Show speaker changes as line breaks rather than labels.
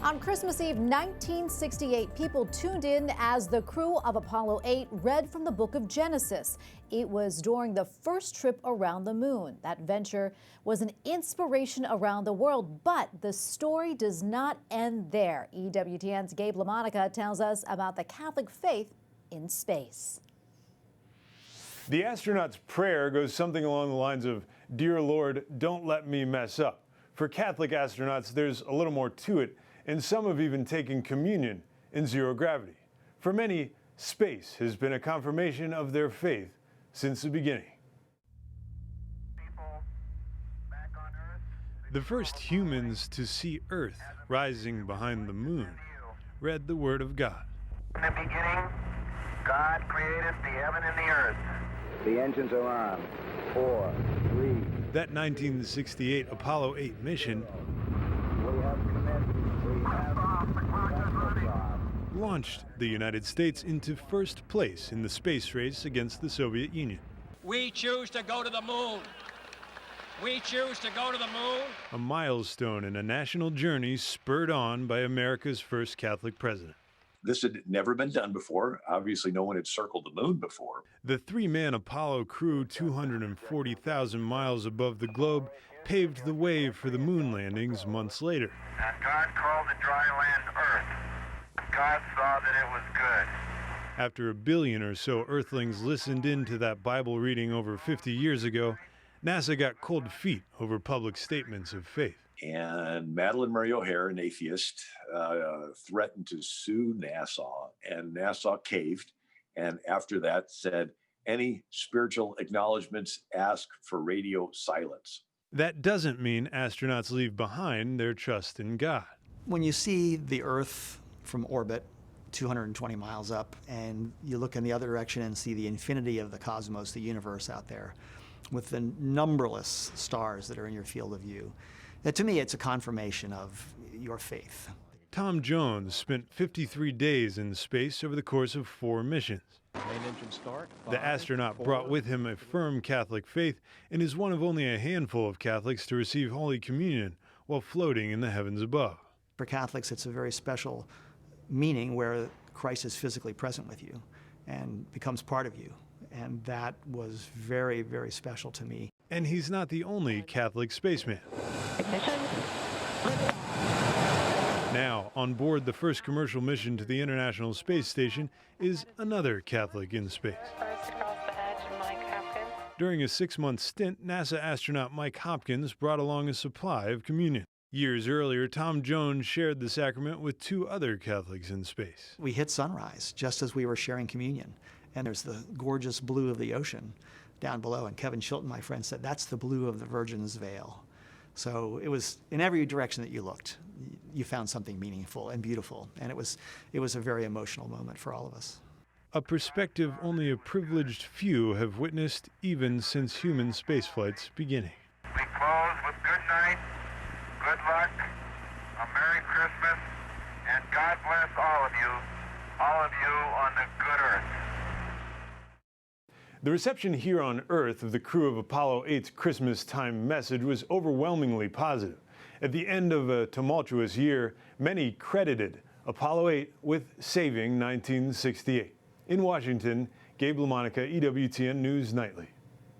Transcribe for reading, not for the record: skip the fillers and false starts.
On Christmas Eve 1968, people tuned in as the crew of Apollo 8 read from the book of Genesis. It was during the first trip around the moon. That venture was an inspiration around the world, but the story does not end there. EWTN's Gabe LaMonica tells us about the Catholic faith in space.
The astronaut's prayer goes something along the lines of, "Dear Lord, don't let me mess up." For Catholic astronauts, there's a little more to it, and some have even taken communion in zero gravity. For many, space has been a confirmation of their faith since the beginning. The first humans to see Earth rising behind the moon read the Word of God.
In the beginning, God created the heaven and the earth.
The engines are on. 4, 3.
That 1968 Apollo 8 mission launched the United States into first place in the space race against the Soviet Union.
We choose to go to the moon. We choose to go to the moon.
A milestone in a national journey spurred on by America's first Catholic president.
This had never been done before. Obviously, no one had circled the moon before.
The three-man Apollo crew, 240,000 miles above the globe, paved the way for the moon landings months later.
And God called the dry land earth. God saw that it was good.
After a billion or so Earthlings listened in to that Bible reading over 50 years ago, NASA got cold feet over public statements of faith.
And Madeline Murray O'Hare, an atheist, threatened to sue NASA, and NASA caved. And after that said, any spiritual acknowledgements, ask for radio silence.
That doesn't mean astronauts leave behind their trust in God.
When you see the Earth from orbit, 220 miles up, and you look in the other direction and see the infinity of the cosmos, the universe out there, with the numberless stars that are in your field of view, to me, it's a confirmation of your faith.
Tom Jones spent 53 days in space over the course of 4 missions.
Main engine start.
The astronaut brought with him a firm Catholic faith and is one of only a handful of Catholics to receive Holy Communion while floating in the heavens above.
For Catholics, it's a very special meaning where Christ is physically present with you and becomes part of you. And that was very, very special to me.
And he's not the only Catholic spaceman.
Ignition.
Now, on board the first commercial mission to the International Space Station is another Catholic in space.
First across the edge, Mike Hopkins.
During a 6-month stint, NASA astronaut Mike Hopkins brought along a supply of communion. Years earlier, Tom Jones shared the sacrament with 2 other Catholics in space.
We hit sunrise just as we were sharing communion. And there's the gorgeous blue of the ocean down below. And Kevin Chilton, my friend, said, that's the blue of the Virgin's veil. So it was in every direction that you looked, you found something meaningful and beautiful. And it was a very emotional moment for all of us.
A perspective only a privileged few have witnessed even since human spaceflight's beginning.
We close with good night, good luck, a Merry Christmas, and God bless all of you on the good earth.
The reception here on Earth of the crew of Apollo 8's Christmastime message was overwhelmingly positive. At the end of a tumultuous year, many credited Apollo 8 with saving 1968. In Washington, Gabe LaMonica, EWTN News Nightly.